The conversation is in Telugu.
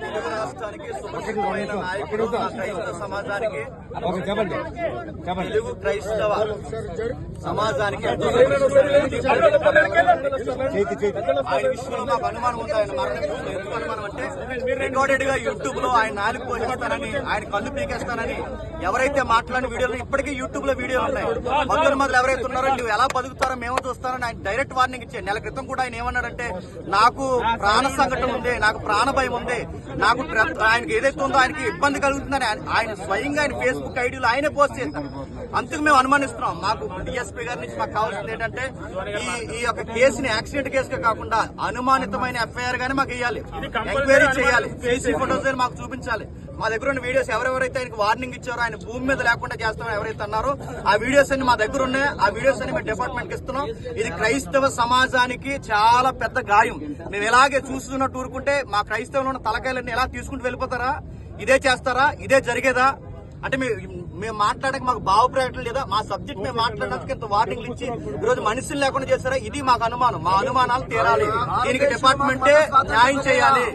తెలుగు రాష్ట్రానికి సుపరిచితమైన నాయకుడు, క్రైస్తవ సమాజానికి, తెలుగు క్రైస్తవ సమాజానికి ఆయన విషయంలో మాకు అనుమానం ఉంది. ఆయన మరణం విషయంలో ఎందుకు అనుమానం అంటే, రికార్డెడ్ గా యూట్యూబ్ లో ఆయన నాలుగు పోషిస్తానని, ఆయన కళ్ళు పీకేస్తానని ఎవరైతే మాట్లాడిన వీడియోలు ఇప్పటికీ యూట్యూబ్ లో వీడియోలు ఉన్నాయి. మొదలు ఎవరైతే ఉన్నారో నువ్వు ఎలా బతుకుతారో మేము చూస్తారని ఆయన డైరెక్ట్ వార్నింగ్ ఇచ్చే. నెల క్రితం కూడా ఆయన ఏమన్నాడంటే, నాకు ప్రాణ సంకటం ఉంది, నాకు ప్రాణ భయం ఉంది, నాకు ఆయనకి ఏదైతే ఉందో ఆయనకి ఇబ్బంది కలుగుతుందని ఆయన స్వయంగా ఆయన ఫేస్బుక్ ఐడీలో ఆయనే పోస్ట్ చేశారు. అందుకు మేము అనుమానిస్తున్నాం. మాకు డిఎస్పీ గారి నుంచి మాకు కావాల్సింది ఏంటంటే, ఈ యొక్క కేసుని యాక్సిడెంట్ కేసుగా కాకుండా అనుమానితమైన ఎఫ్ఐఆర్ గానీ మాకు ఇవ్వాలి, ఎంక్వైరీ చేయాలి, సీసీ ఫోటోస్ మాకు చూపించాలి. మా దగ్గర ఉన్న వీడియోస్ ఎవరెవరైతే ఆయనకు వార్నింగ్ ఇచ్చారో, ఆయన భూమి మీద లేకుండా చేస్తామని ఎవరైతే అన్నారో ఆ వీడియోస్ అన్ని మా దగ్గర ఉన్నాయి. ఆ వీడియోస్ అన్ని మేము డిపార్ట్మెంట్ కి ఇస్తున్నాం. ఇది క్రైస్తవ సమాజానికి చాలా పెద్ద గాయం. మేము ఇలాగే చూస్తున్నట్టు ఊరుకుంటే మా క్రైస్తవులు ఉన్న తలకాయలన్నీ ఎలా తీసుకుంటూ వెళ్ళిపోతారా? ఇదే చేస్తారా? ఇదే జరిగేదా? అంటే మేము మాట్లాడక మాకు భావప్రకటన లేదా? మా సబ్జెక్ట్ మేము మాట్లాడడానికి ఇంత వార్నింగ్లు ఇచ్చి ఈరోజు మనుషులు లేకుండా చేస్తారా? ఇది మాకు అనుమానం. మా అనుమానాలు తీరాలి. దీనికి డిపార్ట్మెంటే న్యాయం చేయాలి.